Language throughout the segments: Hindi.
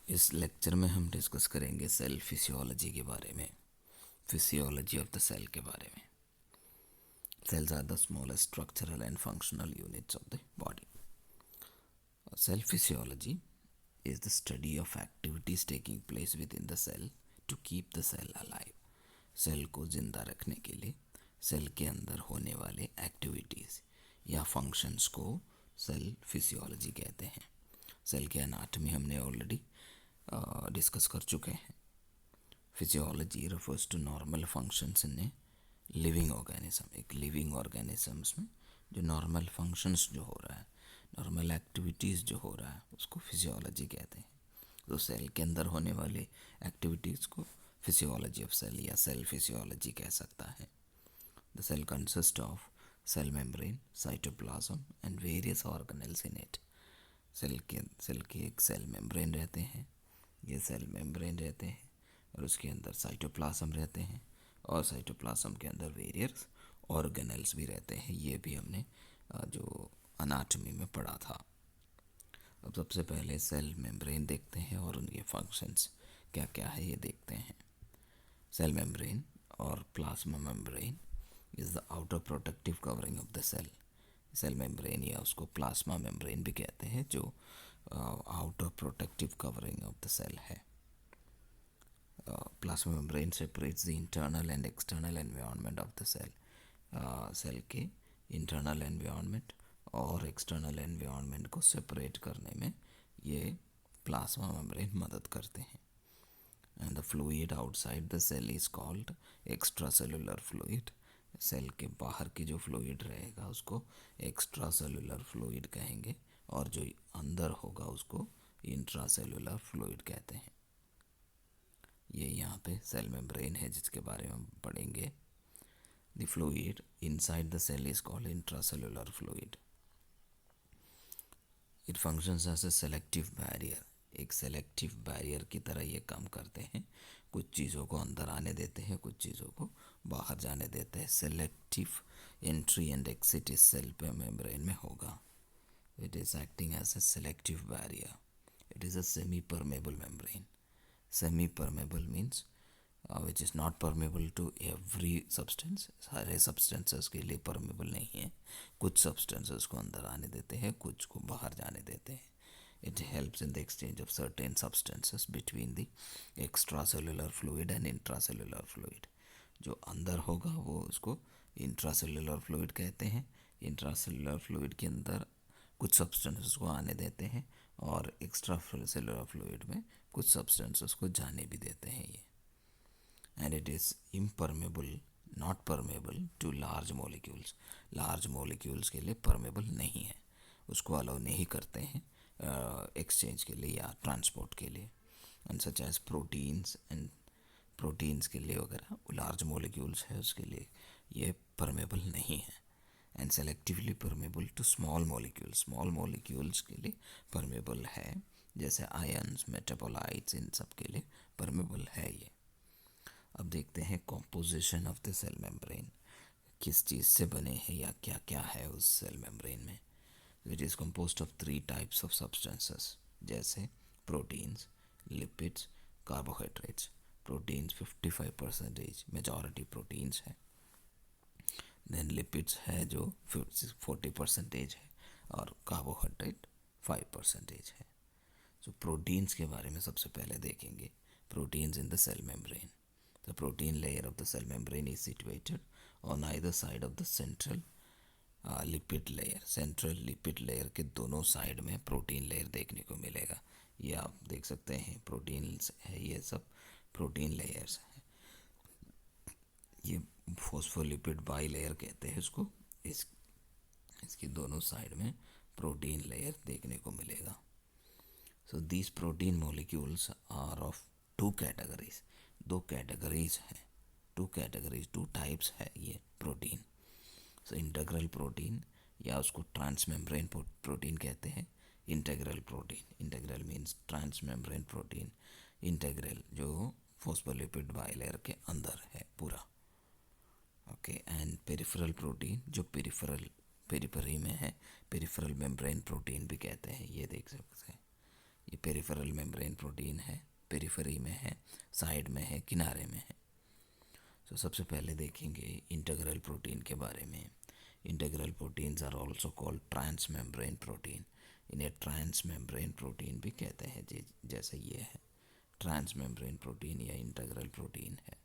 इस लेक्चर में हम डिस्कस करेंगे सेल फिजियोलॉजी के बारे में, फिजियोलॉजी ऑफ द सेल के बारे में। Cells are the smallest structural and functional units of the body. Cell physiology is the study of activities taking place within the cell to keep the cell alive। Cell को जिंदा रखने के लिए सेल के अंदर होने वाले एक्टिविटीज़ या फंक्शंस को सेल फिजियोलॉजी कहते हैं। सेल के एनाटॉमी हमने ऑलरेडी डिस्कस कर चुके हैं। Physiology refers to normal functions in a living organism. एक लिविंग ऑर्गेनिजम्स में जो नॉर्मल फंक्शंस जो हो रहा है, नॉर्मल एक्टिविटीज़ जो हो रहा है, उसको फिजियोलॉजी कहते हैं। तो सेल के अंदर होने वाले एक्टिविटीज़ को फिजियोलॉजी ऑफ सेल या सेल फिजियोलॉजी कह सकता है। The cell consist of cell membrane, cytoplasm and various organelles in it. Cell के एक सेल मेम्ब्रेन रहते हैं, ये सेल मेम्ब्रेन रहते हैं और उसके अंदर साइटोप्लाज्म रहते हैं और साइटोप्लाज्म के अंदर वेरियस ऑर्गेनेल्स भी रहते हैं। ये भी हमने जो अनाटमी में पढ़ा था। अब सबसे पहले सेल मेम्ब्रेन देखते हैं और उनके फंक्शंस क्या क्या है ये देखते हैं। सेल मेम्ब्रेन और plasma membrane is the outer protective covering of the cell. Cell membrane या उसको प्लाज्मा मेम्ब्रेन भी कहते हैं, जो outer protective covering of the cell है। Plasma membrane separates the internal and external environment of the cell. Cell के इंटरनल एनवायरनमेंट और एक्सटर्नल एनवायरनमेंट को सेपरेट करने में ये प्लाज्मा मेम्ब्रेन मदद करते हैं। And the fluid outside the cell is called extra cellular fluid. Cell के बाहर की जो फ्लूइड रहेगा उसको एक्स्ट्रा सेलुलर फ्लूइड कहेंगे और जो अंदर होगा उसको इंट्रा सेलुलर फ्लूइड कहते हैं। ये यहाँ पे सेल मेम्ब्रेन है जिसके बारे में हम पढ़ेंगे। The fluid inside the cell is called intracellular fluid. It functions as a selective barrier. एक सेलेक्टिव बैरियर की तरह ये काम करते हैं। कुछ चीज़ों को अंदर आने देते हैं, कुछ चीज़ों को बाहर जाने देते हैं। सेलेक्टिव एंट्री एंड एक्सिट इस सेल पे मेम्ब्रेन में होगा। It is acting as a selective barrier. It is a semi permeable membrane. Semi permeable means which is not permeable to every substance. सारे सब्सटेंसेस के लिए परमेबल नहीं है। कुछ सब्सटेंसेस को अंदर आने देते हैं, कुछ को बाहर जाने देते हैं। It helps in the exchange of certain substances between the extra cellular fluid and intra cellular fluid. जो अंदर होगा वो उसको इंट्रा सेलुलर फ्लूइड कहते हैं। इंट्रा सेलुलर फ्लूइड के अंदर कुछ सब्सटेंसेस को आने देते हैं और एक्स्ट्रा सेलुलर फ्लूइड में कुछ सब्सटेंसेस को जाने भी देते हैं ये। And it is impermeable, not permeable to large molecules. Large molecules के लिए परमेबल नहीं है, उसको अलाउ नहीं करते हैं एक्सचेंज के लिए या ट्रांसपोर्ट के लिए। And such as proteins and proteins के लिए वगैरह लार्ज मॉलिक्यूल्स है, उसके लिए ये परमेबल नहीं है। And selectively permeable to small molecules. Small molecules के लिए परमेबल है, जैसे आयन्स, मेटाबोलाइट्स, इन सब के लिए परमेबल है ये। अब देखते हैं composition of the cell membrane, किस चीज़ से बने हैं या क्या क्या है उस सेल मेम्ब्रेन में। It is composed of 3 types of substances, जैसे proteins, lipids, carbohydrates. Proteins 55% majority proteins है। देन लिपिड्स है जो 40% है और कार्बोहाइड्रेट 5% है। तो प्रोटीन्स के बारे में सबसे पहले देखेंगे। Proteins in the cell membrane. The protein layer of the cell membrane is situated on either side of the central lipid layer। central lipid layer के दोनों साइड में प्रोटीन लेयर देखने को मिलेगा। ये आप देख सकते हैं, प्रोटीन्स है, ये सब प्रोटीन लेयर्स हैं। ये फॉस्फोलिपिड बाई लेयर कहते हैं इसको। इसकी दोनों साइड में प्रोटीन लेयर देखने को मिलेगा। So these protein molecules are of 2 categories। 2 categories हैं, 2 कैटेगरीज, 2 टाइप्स है ये प्रोटीन। सो इंटीग्रल प्रोटीन या उसको ट्रांसमेम्ब्रेन प्रोटीन कहते हैं। Integral protein, integral means transmembrane protein. Integral जो फॉस्फोलिपिड बाइलेयर के अंदर है पूरा। ओके। एंड पेरिफेरल प्रोटीन जो पेरिफेरी में है, पेरिफेरल मेम्ब्रेन प्रोटीन भी कहते हैं। ये देख सकते हैं, ये पेरिफेरल मेम्ब्रेन प्रोटीन है, पेरिफेरी में है, साइड में है, किनारे में है। तो सबसे पहले देखेंगे इंटीग्रल प्रोटीन के बारे में। Integral proteins are also called trans membrane protein. इन्हें ट्रांस मेम्ब्रेन प्रोटीन भी कहते हैं, जैसे ये है ट्रांस मेम्ब्रेन प्रोटीन या इंटीग्रल प्रोटीन है।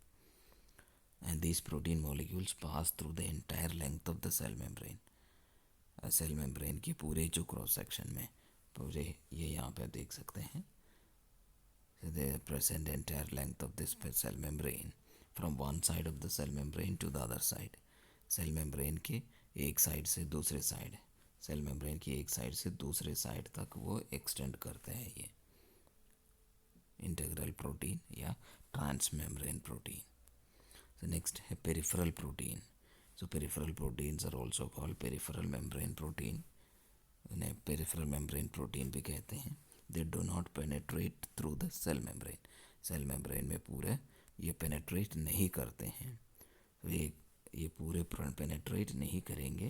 And this protein molecules pass through the entire length of the cell membrane. Cell membrane की पूरे जो क्रॉस सेक्शन में पूरे, ये यहाँ पे देख सकते हैं, the present entire length of this cell membrane from one side of the cell membrane to the other side। Cell membrane के एक साइड से दूसरे साइड, सेल मेम्ब्रेन की एक साइड से दूसरे साइड तक वो एक्सटेंड करते हैं ये इंटीग्रल प्रोटीन या trans membrane protein. So next है peripheral protein. So peripheral proteins are also called peripheral membrane protein। उन्हें पेरिफेरल मेम्ब्रेन प्रोटीन भी कहते हैं। They do not penetrate through the cell membrane। Cell membrane में पूरे ये पेनेट्रेट नहीं करते हैं। तो ये पूरे पेनेट्रेट नहीं करेंगे,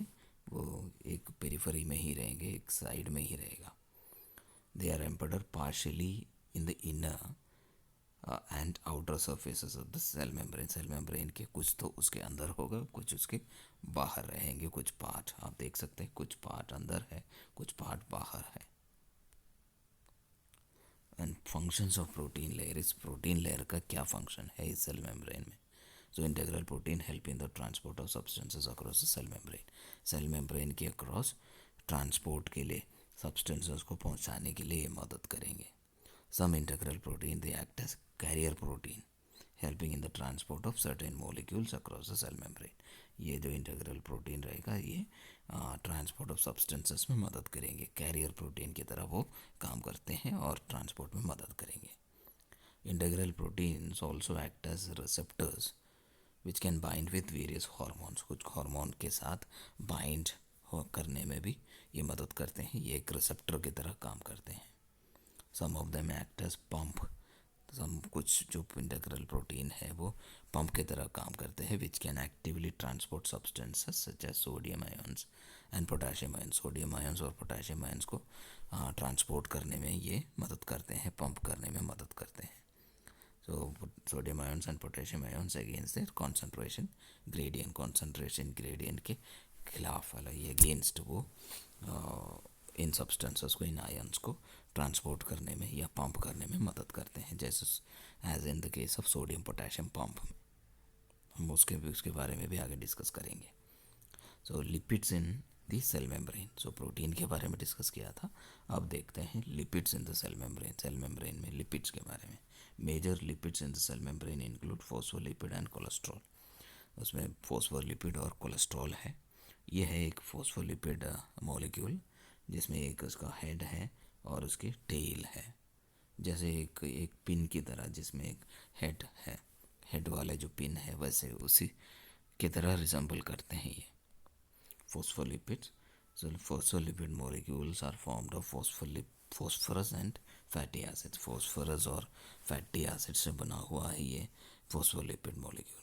वो एक पेरिफेरी में ही रहेंगे, एक साइड में ही रहेगा। They are embedded partially in the inner and outer surfaces of the cell membrane. Cell membrane के कुछ तो उसके अंदर होगा, कुछ उसके बाहर रहेंगे। कुछ पार्ट आप देख सकते हैं, कुछ पार्ट अंदर है, कुछ पार्ट बाहर है। And functions of protein layer, इस प्रोटीन लेयर का क्या फंक्शन है इस सेल मेम्ब्रेन में। So integral protein help in the transport of substances across the cell membrane. Cell membrane के अक्रॉस ट्रांसपोर्ट के लिए, सब्सटेंसेस को पहुंचाने के लिए ये मदद करेंगे। Some integral protein they act as carrier protein, helping in the transport of certain molecules across the cell membrane। ये जो इंटीग्रल प्रोटीन रहेगा ये ट्रांसपोर्ट ऑफ सब्सटेंसेस में मदद करेंगे, कैरियर प्रोटीन की तरह वो काम करते हैं और ट्रांसपोर्ट में मदद करेंगे। Integral proteins also act as receptors which can bind with various hormones. कुछ हार्मोन के साथ बाइंड करने में भी ये मदद करते हैं, ये एक रिसेप्टर की तरह काम करते हैं। Some of them act as pump. कुछ जो इंटीग्रल प्रोटीन है वो पंप की तरह काम करते हैं, which can actively transport substances such as sodium ions and potassium ions. Sodium ions और पोटेशियम आयंस को ट्रांसपोर्ट करने में ये मदद करते हैं, पंप करने में मदद करते हैं। So sodium ions and potassium ions against their concentration gradient. Concentration gradient के खिलाफ वाला ये अगेंस्ट वो इन सब्सटेंसेस को, इन आयंस को ट्रांसपोर्ट करने में या पंप करने में मदद करते हैं, जैसे as in the case of sodium potassium pump. हम उसके बारे में भी आगे डिस्कस करेंगे। So lipids in the cell membrane. So protein के बारे में डिस्कस किया था, अब देखते हैं lipids in the cell membrane. Cell membrane में लिपिड्स के बारे में। Major lipids in the cell membrane include phospholipid and cholesterol. उसमें फॉस्फोलिपिड और कोलेस्ट्रॉल है। यह है एक फॉस्फोलिपिड मॉलिक्यूल जिसमें एक उसका हेड है और उसकी टेल है, जैसे एक पिन की तरह, जिसमें एक हेड है, हेड वाले जो पिन है वैसे उसी की तरह रिजेंबल करते हैं ये phospholipids. So phospholipid molecules are formed of phosphorus and fatty acids. Phosphorus और फैटी एसिड से बना हुआ है ये फॉस्फोलिपिड मॉलिक्यूल।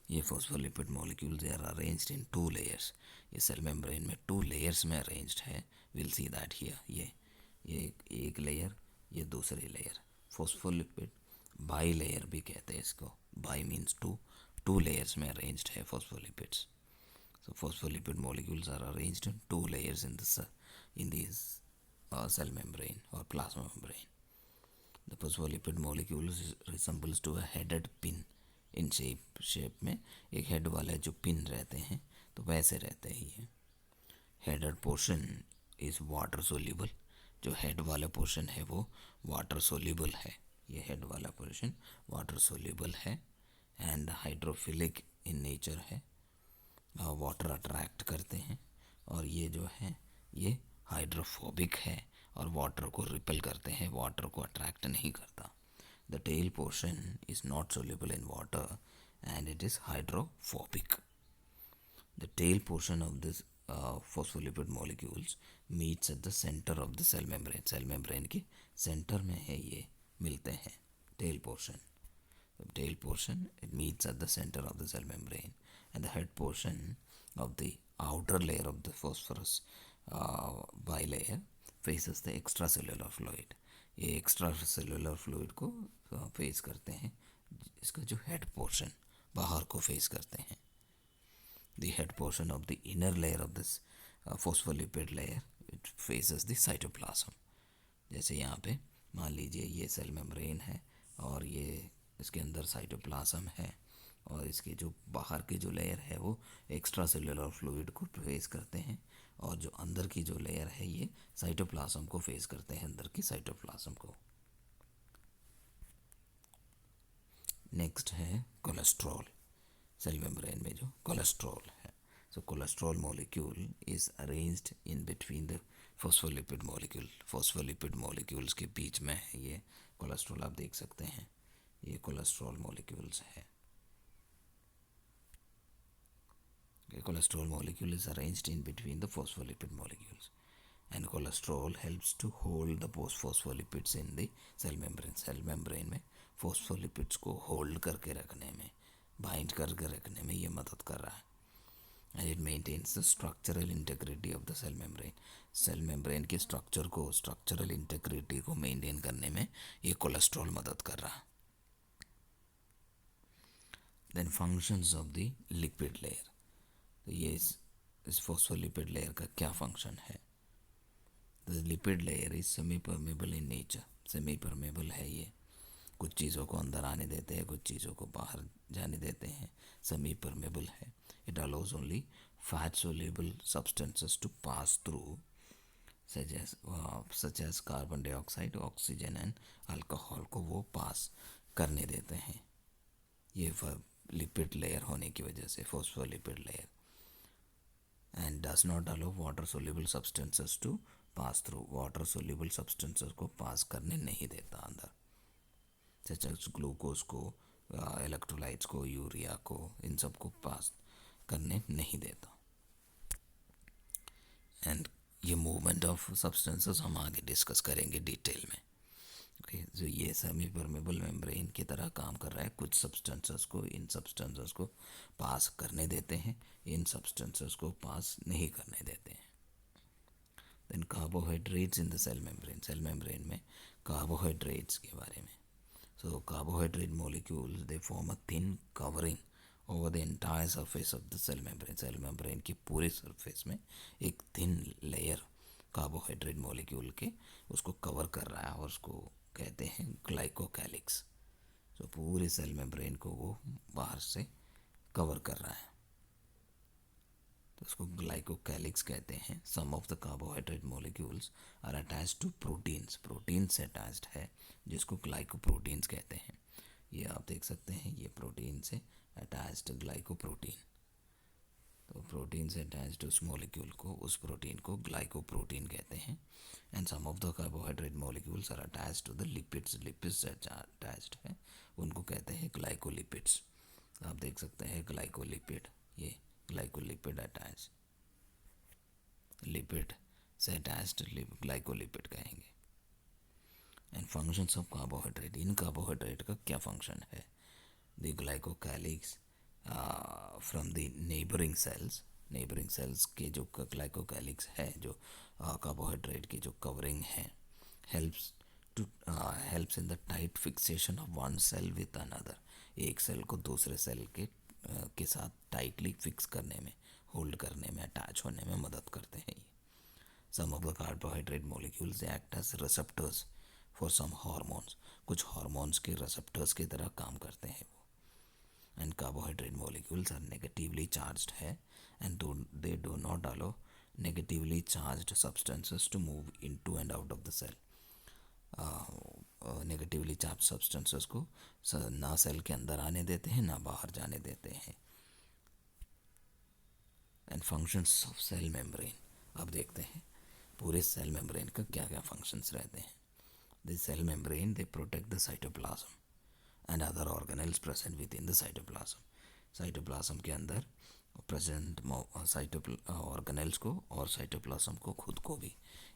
ये phospholipid molecules are arranged in 2 layers. ये सेल मेम्ब्रेन में 2 लेयर्स में अरेंज्ड है। Will see that here. ये एक लेयर, ये दूसरी लेयर। फॉस्फोलिपिड बाई लेयर भी कहते हैं इसको। बाई मीन्स 2 लेयर्स में अरेंज्ड है phospholipids. So phospholipid molecules are arranged in 2 layers in this cell membrane or plasma membrane. The phospholipid molecule resembles to a headed pin in shape में एक हेड वाला जो पिन रहते हैं तो वैसे रहते हैं ये। Headed portion is water soluble. जो हेड वाला पोर्शन है वो वाटर सोल्यूबल है। ये हेड वाला पोर्शन वाटर सोल्यूबल है एंड हाइड्रोफिलिक इन नेचर है, वाटर अट्रैक्ट करते हैं। और ये जो है ये हाइड्रोफोबिक है और वाटर को रिपेल करते हैं, वाटर को अट्रैक्ट नहीं करता। The tail portion is not soluble in water and it is hydrophobic. The tail portion of this phospholipid molecules meets at the center of the cell membrane। Cell membrane के सेंटर में है ये मिलते हैं tail portion. Tail portion it meets at the center of the cell membrane and the head portion of the outer layer of the phosphorus bilayer faces the extra cellular fluid, ये एक्स्ट्रा सेलुलर फ्लूइड को फेस करते हैं, इसका जो हेड पोर्शन बाहर को फेस करते हैं। The head portion of the inner layer of this phospholipid layer it faces the cytoplasm. जैसे यहाँ पे मान लीजिए ये सेल मेम्ब्रेन है और ये इसके अंदर साइटोप्लाज्म है, और इसके जो बाहर की जो लेयर है वो एक्स्ट्रा सेलुलर फ्लूइड को फेस करते हैं, और जो अंदर की जो लेयर है ये साइटोप्लाज्म को फेस करते हैं, अंदर की साइटोप्लाज्म को। नेक्स्ट है कोलेस्ट्रॉल। सेल मेम्ब्रेन में जो कोलेस्ट्रॉल है, so cholesterol molecule is arranged in between the phospholipid molecule. Phospholipid molecules के बीच में है ये कोलेस्ट्रॉल, आप देख सकते हैं ये कोलेस्ट्रॉल मॉलिक्यूल्स है। The cholesterol molecule is arranged in between the phospholipid molecules, and cholesterol helps to hold the phospholipids in the cell membrane. Cell membrane में phospholipids को hold करके रखने में, bind करके रखने में ये मदद कर रहा है, and it maintains the structural integrity of the cell membrane. Cell membrane के structure को, structural integrity को maintain करने में ये cholesterol मदद कर रहा है. Then functions of the lipid layer. तो ये इस फॉस्फोलिपिड लेयर का क्या फंक्शन है? The lipid layer is semi permeable in nature. Semi permeable है ये, कुछ चीज़ों को अंदर आने देते हैं, कुछ चीज़ों को बाहर जाने देते हैं, सेमी परमेबल है। It allows only fat soluble substances to pass through such as carbon dioxide, oxygen and alcohol को वो पास करने देते हैं, ये लिपिड लेयर होने की वजह से phospholipid layer. And does not allow water soluble substances to pass through. Water soluble substances को पास करने नहीं देता अंदर, such as ग्लूकोज को, इलेक्ट्रोलाइट्स को, यूरिया को, इन सब को पास करने नहीं देता। एंड ये मूवमेंट ऑफ सब्सटेंसेस हम आगे डिस्कस करेंगे डिटेल में। जो ये सेमी परमेबल मेम्ब्रेन की तरह काम कर रहा है, कुछ सब्सटेंसेस को, इन सब्सटेंसेस को पास करने देते हैं, इन सब्सटेंसेस को पास नहीं करने देते हैं। Then carbohydrates in the cell membrane. Cell membrane में कार्बोहाइड्रेट्स के बारे में, so carbohydrate molecules they form a thin covering over the entire surface of the cell membrane. Cell membrane की पूरे सरफेस में एक थिन लेयर कार्बोहाइड्रेट मॉलिक्यूल के उसको कवर कर रहा है, और उसको कहते हैं ग्लाइकोकैलिक्स। तो पूरे सेल मेम्ब्रेन को वो बाहर से कवर कर रहा है, तो उसको ग्लाइकोकैलिक्स कहते हैं। Some of the carbohydrate molecules are attached to proteins. Protein से अटैच्ड है जिसको ग्लाइकोप्रोटीन्स कहते हैं। ये आप देख सकते हैं, ये प्रोटीन से अटैच्ड ग्लाइकोप्रोटीन। तो प्रोटीन से अटैच्ड उस मॉलिक्यूल को, उस प्रोटीन को ग्लाइकोप्रोटीन कहते हैं। And some of the carbohydrate molecules are attached to the lipids. Lipids से अटैच्ड है, उनको कहते हैं ग्लाइकोलिपिड्स। आप देख सकते हैं ग्लाइकोलिपिड, ये ग्लाइकोलिपिड अटैच, लिपिड से अटैच्ड ग्लाइकोलिपिड कहेंगे। And functions of carbohydrate. In carbohydrate का क्या फंक्शन है? The glycocalyx from the neighbouring cells. Neighbouring cells के जो ग्लाइकोकैलिक्स है, जो कार्बोहाइड्रेट की जो कवरिंग है, helps in the tight fixation of one cell with another. एक सेल को दूसरे सेल के साथ टाइटली फिक्स करने में, होल्ड करने में, अटैच होने में मदद करते हैं ये। Some of the carbohydrate molecules act as receptors for some hormones. कुछ हार्मोन्स के रिसेप्टर्स की तरह काम करते हैं वो। And carbohydrate molecules are negatively charged है, and they do not allow negatively charged substances to move into and out of the cell. Negatively charge substances को ना सेल के अंदर आने देते हैं, ना बाहर जाने देते हैं। And functions of cell membrane. अब देखते हैं पूरे सेल मेम्ब्रेन का क्या क्या फंक्शंस रहते हैं। The cell membrane they protect the cytoplasm and other organelles present within the cytoplasm. साइटोप्लाज्म के अंदर प्रेजेंट ऑर्गेनेल्स को और साइटोप्लाज्म को, खुद को भी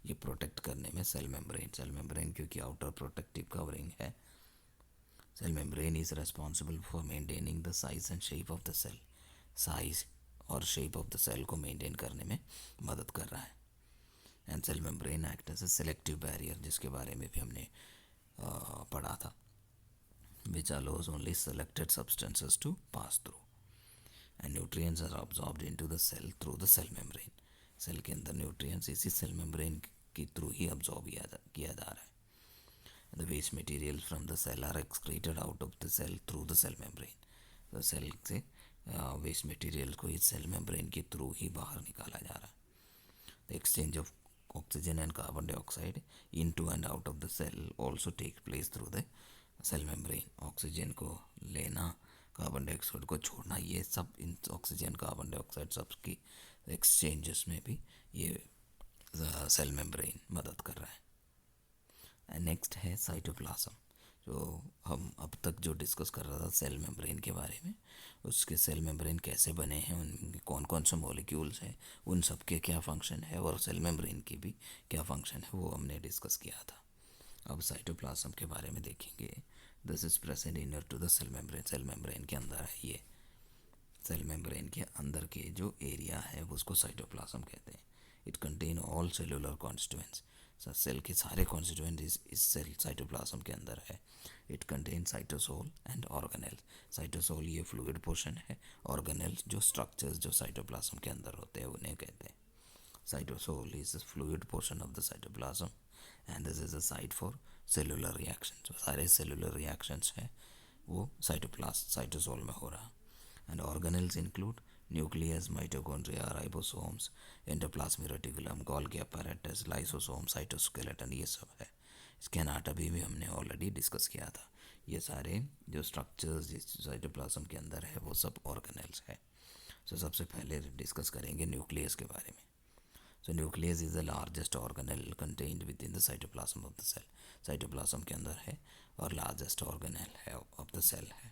ये प्रोटेक्ट करने में सेल मेम्ब्रेन क्योंकि आउटर प्रोटेक्टिव कवरिंग है। Cell membrane is responsible for maintaining the size and shape of the cell. Size और शेप ऑफ द सेल को मेंटेन करने में मदद कर रहा है। And cell membrane act as a selective barrier, जिसके बारे में भी हमने पढ़ा था, which allows only selected substances to pass through and nutrients are absorbed into the cell through the cell membrane. Cell के अंदर न्यूट्रिएंट्स इसी सेल मेम्ब्रेन के थ्रू ही अब्जॉर्ब किया जा रहा है. The waste materials from the cell are excreted out of the cell through the cell membrane. तो सेल से वेस्ट मटेरियल को इस सेल मेम्ब्रेन के थ्रू ही बाहर निकाला जा रहा है. The exchange of oxygen and carbon dioxide into and out of the cell also takes place through the cell membrane. Oxygen को लेना, कार्बन डाइऑक्साइड को छोड़ना, ये सब इन ऑक्सीजन कार्बन डाइऑक्साइड सब की एक्सचेंजेस में भी ये सेल मेम्ब्रेन मदद कर रहा है. एंड नेक्स्ट है साइटोप्लाज्म, जो हम अब तक जो डिस्कस कर रहा था सेल मेम्ब्रेन के बारे में, उसके सेल मेम्ब्रेन कैसे बने हैं, उनमें कौन कौन से मॉलिक्यूल्स हैं, उन सब के क्या फंक्शन है, और सेल मेम्ब्रेन की भी क्या फंक्शन है, वो हमने डिस्कस किया था. अब साइटोप्लाज्म के बारे में देखेंगे. This is present inner to the cell membrane. Cell membrane के अंदर है ये. सेल मेम्ब्रेन के अंदर के जो एरिया है वो उसको साइटोप्लाज्म कहते हैं. It contain all cellular constituents. Cell के सारे कॉन्स्टिट्यूएंट इस सेल साइटोप्लाज्म के अंदर है. It contain cytosol and organelles. Cytosol ये फ्लूइड पोर्शन है, ऑर्गेनेल्स जो स्ट्रक्चर्स जो साइटोप्लाज्म के अंदर होते हैं उन्हें कहते हैं. Cytosol is the fluid portion of the cytoplasm and this is a site for cellular reaction. जो सारे सेलुलर रिएक्शंस हैं वो साइटोसोल में हो रहा. And organelles include nucleus, mitochondria, ribosomes, endoplasmic reticulum, Golgi apparatus, lysosome, cytoskeleton, ये सब है. इसके एनाटॉमी भी हमने ऑलरेडी डिस्कस किया था. ये सारे जो स्ट्रक्चर्स जिस साइटोप्लाज्म के अंदर है वो सब ऑर्गेनेल्स है. सो सबसे पहले डिस्कस करेंगे न्यूक्लियस के बारे में. So nucleus is the largest organelle contained within the cytoplasm of the cell. cytoplasm के अंदर है और largest organelle है of the cell है.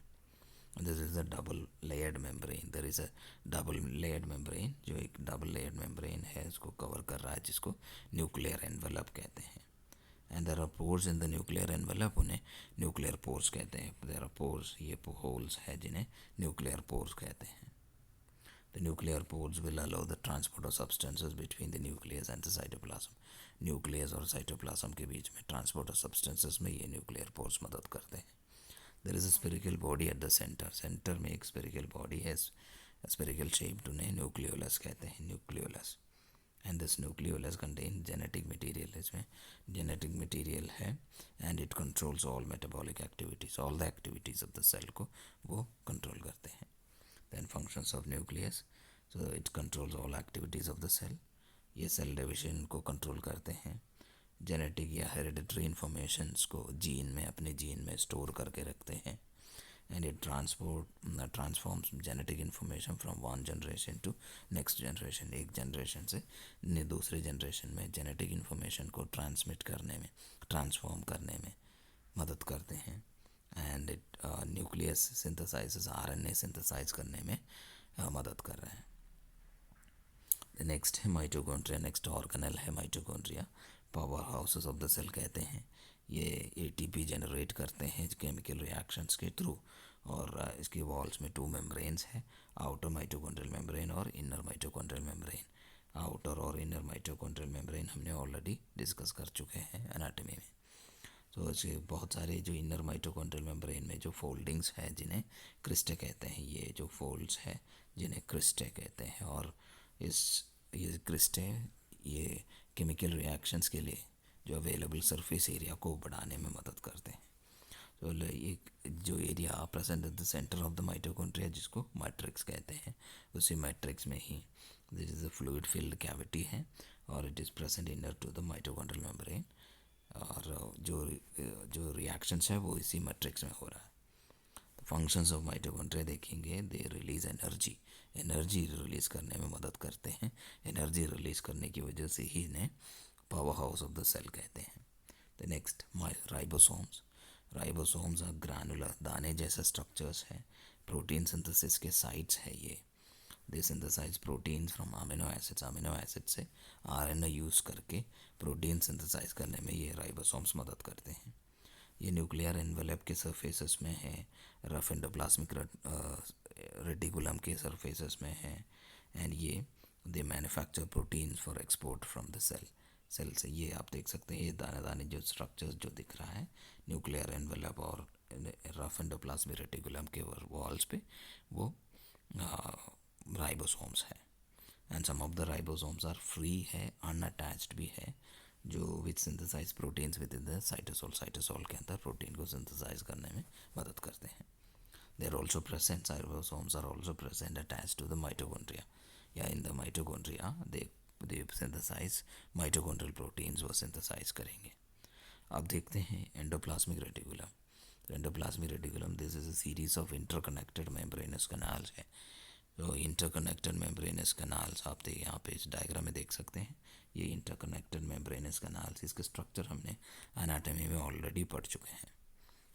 This is a double layered membrane. There is a double layered membrane, जो एक double layered membrane है उसको cover कर रहा है, जिसको nuclear envelope कहते हैं. And there are pores in the nuclear envelope, उन्हें nuclear pores कहते हैं. There are pores, ये holes है जिन्हें nuclear pores कहते हैं. The nuclear pores will allow the transport of substances between the nucleus and the cytoplasm. Nucleus और cytoplasm के बीच में transport of substances में ये nuclear pores मदद करते हैं. There is a spherical body at the center. Center में एक spherical body है, spherical shaped, उन्हें nucleolus कहते हैं, nucleolus. And this nucleolus contains genetic material. इसमें genetic material है and it controls all metabolic activities. All the activities of the cell को वो control करते हैं. Then functions of nucleus. So it controls all activities of the cell. ये सेल डिविजन को कंट्रोल करते हैं. जेनेटिक या हेरिडिटरी इंफॉर्मेशंस को जीन में, अपने जीन में स्टोर करके रखते हैं. And it transforms genetic information from one generation to next generation. एक जनरेशन से दूसरे जनरेशन में जेनेटिक इंफॉर्मेशन को ट्रांसमिट करने में, ट्रांसफॉर्म करने में मदद करते हैं. And it nucleus synthesizes, RNA synthesize करने में मदद कर रहे हैं. नेक्स्ट है माइटोकॉन्ड्रिया. नेक्स्ट ऑर्गेनेल है mitochondria. Power houses of the cell कहते हैं. ये एटीपी जनरेट करते हैं केमिकल रिएक्शंस के थ्रू. और इसकी वॉल्स में 2 मेम्ब्रेन्स हैं, आउटर माइटोकॉन्ड्रियल मेम्ब्रेन और इनर माइटोकॉन्ड्रियल मेम्ब्रेन. आउटर और इनर माइटोकॉन्ड्रियल मेम्ब्रेन हमने ऑलरेडी डिस्कस कर चुके हैं एनाटॉमी में. तो इसके बहुत सारे जो इनर माइटोकॉन्ड्रियल मेम्ब्रेन में जो फोल्डिंग्स हैं जिन्हें क्रिस्टे कहते हैं, ये जो फोल्ड्स हैं जिन्हें क्रिस्टे कहते हैं. और ये क्रिस्टे ये केमिकल रिएक्शंस के लिए जो अवेलेबल सरफेस एरिया को बढ़ाने में मदद करते हैं. तो एक जो area present at the centre of the mitochondria जिसको मैट्रिक्स कहते हैं, उसी मैट्रिक्स में ही this is a fluid filled cavity है और it is present inner to the mitochondrial membrane. और जो रिएक्शंस है वो इसी मैट्रिक्स में हो रहा है. तो फंक्शंस ऑफ माइटोकॉन्ड्रिया देखेंगे. They release energy. Energy release करने में मदद करते हैं. एनर्जी रिलीज़ करने की वजह से ही इन्हें power house of the cell कहते हैं. The next ribosomes. Ribosomes are granular, दाने जैसे स्ट्रक्चर्स हैं. प्रोटीन सिंथेसिस के साइट्स है ये. They synthesise proteins from amino acids. Amino acid से आरएनए यूज़ करके प्रोटीन सिंथेसाइज करने में ये राइबोसोम्स मदद करते हैं. ये न्यूक्लियर एनवेलप के सरफेसेस में है, रफ एंडोप्लाज्मिक रेटिकुलम के सरफेसेस में है. एंड ये they manufacture proteins for export from the cell. Cell से। ये आप देख सकते हैं, ये दाने दाने जो स्ट्रक्चर्स जो दिख रहा है न्यूक्लियर एनवेलप और रफ एंडोप्लाज्मिक रेटिकुलम के वॉल्स पे, वो राइबोसोम्स है। And some of the ribosomes are free है, अनअटैच्ड भी है, जो which synthesise proteins within the cytosol. Cytosol के अंदर प्रोटीन को सिंथेसाइज करने में मदद करते हैं। They are also present, ribosomes are also present attach to the mitochondria, या in the mitochondria they synthesise mitochondrial proteins, वो सिंथेसाइज करेंगे। अब देखते हैं endoplasmic reticulum. Endoplasmic reticulum, this is a series of interconnected membranous canals है। तो इंटरकनेक्टेड मेम्ब्रेनस कैनाल्स आप यहाँ पे इस डायग्राम में देख सकते हैं। ये इंटरकनेक्टेड मेम्ब्रेनस कैनाल्स, इसके स्ट्रक्चर हमने एनाटॉमी में ऑलरेडी पढ़ चुके हैं।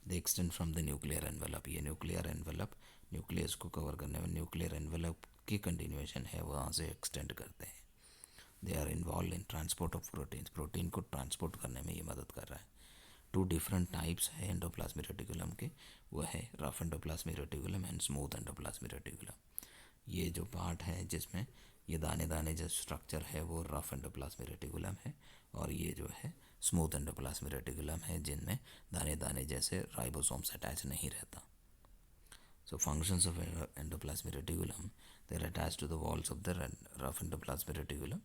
दे extend from the nuclear envelope. ये न्यूक्लियर एनवेलप न्यूक्लियस को कवर करने में, न्यूक्लियर एनवेलप की कंटिन्यूएशन है, वहाँ से एक्सटेंड करते हैं। They are involve in transport of proteins, protein को ट्रांसपोर्ट करने में ये मदद कर रहा है। टू डिफरेंट टाइप्स है एंडोप्लाज्मिक रेटिकुलम के, वो है rough endoplasmic reticulum and smooth endoplasmic reticulum. ये जो पार्ट है जिसमें ये दाने दाने जो स्ट्रक्चर है वो रफ एंडोप्लाज्मिक रेटिकुलम है, और ये जो है स्मूथ एंडोप्लाज्मिक रेटिकुलम है, जिनमें दाने दाने जैसे राइबोसोम्स अटैच नहीं रहता। So functions of endoplasmic reticulum, they are attached to the walls of the rough endoplasmic reticulum,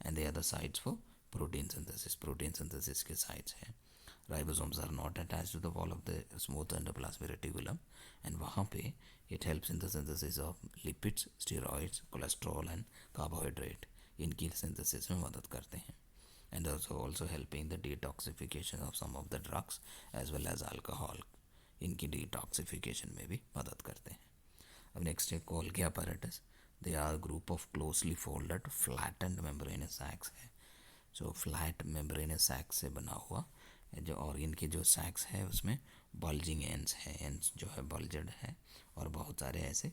and they are the sites for protein synthesis. Protein synthesis के sites हैं. Ribosomes are not attached to the wall of the smooth endoplasmic reticulum, and वहाँ पे it helps in the synthesis of lipids, steroids, cholesterol and carbohydrate. इनकी synthesis में मदद करते हैं, and also helping the detoxification of some of the drugs as well as alcohol. इनकी डिटॉक्सिफिकेशन में भी मदद करते हैं। अब नेक्स्ट है Golgi apparatus. They are group of closely folded flattened membranous sacs है। जो फ्लैट मेम्ब्रेनस सैक्स से बना हुआ जो, और इनके जो सैक्स है उसमें बल्जिंग एंड्स है, एंड्स जो है बल्जड है, और बहुत सारे ऐसे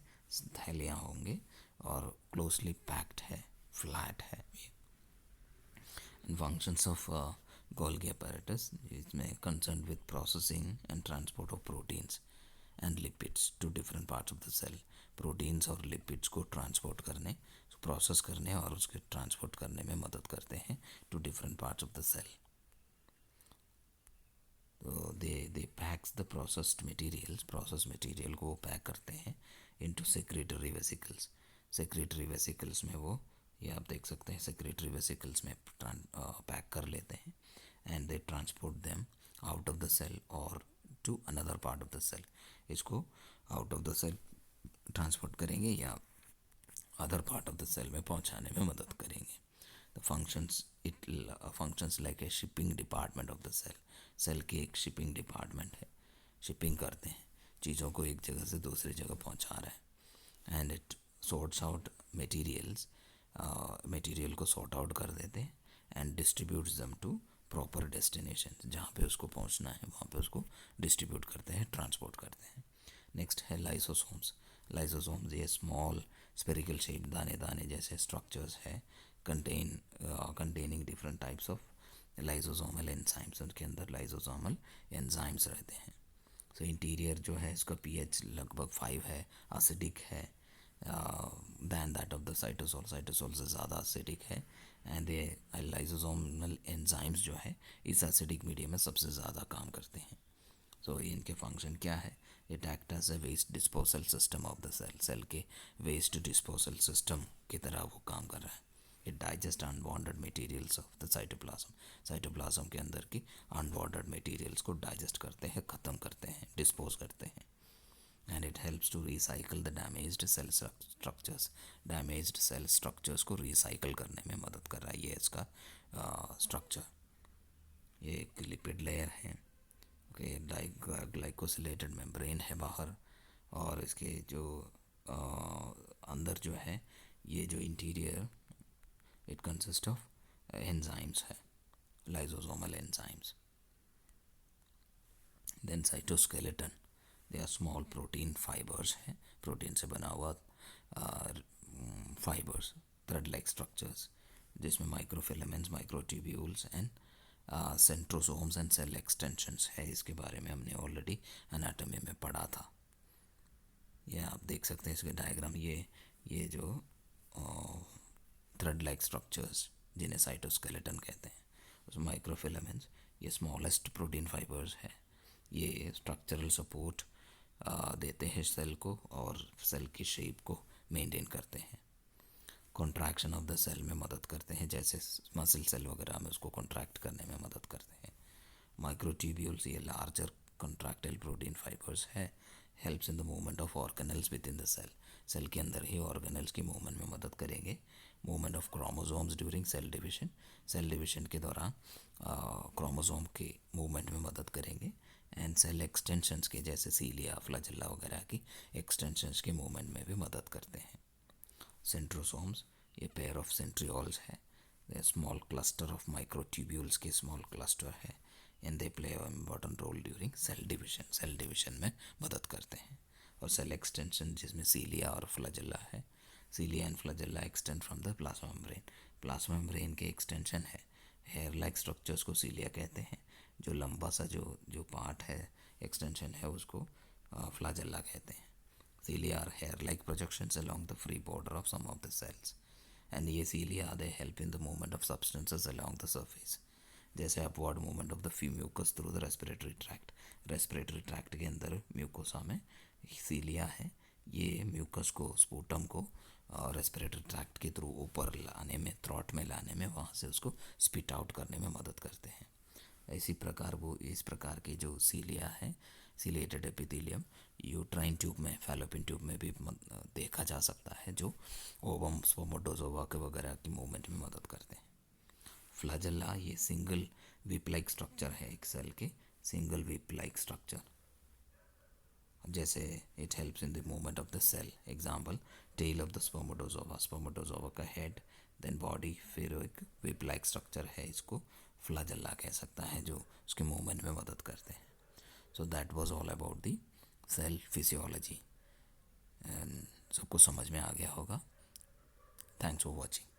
थैलियाँ होंगे, और क्लोजली पैक्ड है, फ्लैट है। Functions of Golgi apparatus is concerned with processing and transport of proteins and lipids to different parts of the cell. Proteins और lipids को transport करने, process करने और उसके transport करने में मदद करते हैं to different parts of the cell. तो they packs the processed materials, processed material को वो pack करते हैं into secretory vesicles. Secretory vesicles में वो, ये आप देख सकते हैं, सेक्रेटरी वेसिकल्स में पैक कर लेते हैं, and they transport them out of the cell और to another part of the cell. इसको out of the cell transport करेंगे या other part of the cell में पहुंचाने में मदद करेंगे। The functions like a shipping department of the cell. Cell की एक शिपिंग डिपार्टमेंट है, शिपिंग करते हैं, चीज़ों को एक जगह से दूसरी जगह पहुंचा रहा है। And it sorts out materials, material को सॉर्ट आउट कर देते हैं, and distributes them to proper destination. जहाँ पे उसको पहुँचना है वहाँ पे उसको डिस्ट्रीब्यूट करते हैं, ट्रांसपोर्ट करते हैं। नेक्स्ट है लाइसोसोम्स। लाइसोसोम्स ये स्मॉल स्पेरिकल शेप दाने दाने जैसे स्ट्रक्चर्स है, containing different types of lysosomal enzymes. उनके अंदर लाइसोसोमल एंजाइम्स रहते हैं। सो इंटीरियर जो है इसका pH लगभग 5 है, एसिडिक है than that of the cytosol. Cytosol से ज़्यादा एसिडिक है, एंड ये लाइसोसोमल एंजाइम्स जो है इस एसिडिक मीडियम में सबसे ज़्यादा काम करते हैं। सो इनके फंक्शन क्या है? It act as a waste disposal system of the cell. Cell के वेस्ट डिस्पोजल सिस्टम की तरह वो काम कर रहा है। It digest unwanted materials of the cytoplasm. Cytoplasm के अंदर की अनवांटेड मटेरियल्स को डाइजेस्ट करते हैं, ख़त्म करते हैं, डिस्पोज करते हैं। And it helps to recycle the damaged cell structures. Damaged cell structures को रिसाइकल करने में मदद कर रहा है ये इसका स्ट्रक्चर। ये एक लिपिड लेयर है, ओके, ग्लाइकोसिलेटेड मेम्ब्रेन है बाहर, और इसके जो अंदर जो है ये जो interior it consist of enzymes है, lysosomal enzymes. Then cytoskeleton, they are small protein fibres हैं, प्रोटीन से बना हुआ फाइबर्स, थ्रेड लाइक स्ट्रक्चर्स, जिसमें microfilaments, microtubules and centrosomes and cell extensions है। इसके बारे में हमने ऑलरेडी एनाटॉमी में पढ़ा था। ये आप देख सकते हैं इसके डायग्राम। ये जो थ्रेड लाइक स्ट्रक्चर्स जिन्हें साइटोस्केलेटन कहते हैं, माइक्रोफिलामेंट्स ये स्मॉलेस्ट प्रोटीन फाइबर्स है। ये स्ट्रक्चरल सपोर्ट देते हैं सेल को और सेल की शेप को मेंटेन करते हैं। कॉन्ट्रैक्शन ऑफ द सेल में मदद करते हैं, जैसे मसल सेल वगैरह में उसको कॉन्ट्रैक्ट करने में मदद करते हैं। माइक्रोट्यूब्यूल्स ये लार्जर कॉन्ट्रैक्टाइल प्रोटीन फाइबर्स है, helps in the movement of organelles within the cell. Cell के अंदर ही ऑर्गेनल्स की मूवमेंट में मदद करेंगे। Movement of chromosomes during cell division, cell division के दौरान क्रोमोसोम के मूवमेंट में मदद करेंगे। एंड सेल एक्सटेंशंस के, जैसे सीलिया फ्लैजेला वगैरह की एक्सटेंशंस के मूवमेंट में भी मदद करते हैं। सेंट्रोसोम्स ये पेयर ऑफ सेंट्रियोल्स है, स्मॉल क्लस्टर ऑफ माइक्रोट्यूब्यूल्स के स्मॉल क्लस्टर है, and they play important role during cell division, cell division में मदद करते हैं। और सेल एक्सटेंशन जिसमें सीलिया और फ्लैजेला है, cilia and flagella extend from the plasma membrane, plasma membrane के एक्सटेंशन है। हेयर लाइक स्ट्रक्चर्स को सीलिया कहते हैं, जो लंबा सा जो पार्ट है एक्सटेंशन है उसको फ्लैजेला कहते हैं। Cilia are hair-like projections along the free border of some of the cells. And ये cilia they help in the movement of substances along the surface. जैसे upward movement of the mucus through the respiratory tract. Respiratory tract के अंदर mucosa में cilia है, ये mucus को, sputum को respiratory tract के थ्रू ऊपर लाने में, थ्रोट में लाने में, वहाँ से उसको स्पिट आउट करने में मदद करते हैं। इसी प्रकार वो इस प्रकार की जो सीलिया है, सिलेटेड एपिथेलियम, यूट्राइन ट्यूब में, फैलोपियन ट्यूब में भी देखा जा सकता है, जो ओवम, स्पर्मेटोजोआ के वगैरह की मूवमेंट में मदद करते हैं। फ्लैजेला ये सिंगल विप लाइक स्ट्रक्चर है, एक सेल के सिंगल विप लाइक स्ट्रक्चर, जैसे it helps in the movement of the cell. Example tail of the spermatozoa, spermatozoa का हेड, देन बॉडी, फिर एक विप लाइक स्ट्रक्चर है, इसको फ्लैजेला कह सकता है, जो उसके मूवमेंट में मदद करते हैं। So that was all about the cell physiology, and सबको समझ में आ गया होगा। Thanks for watching.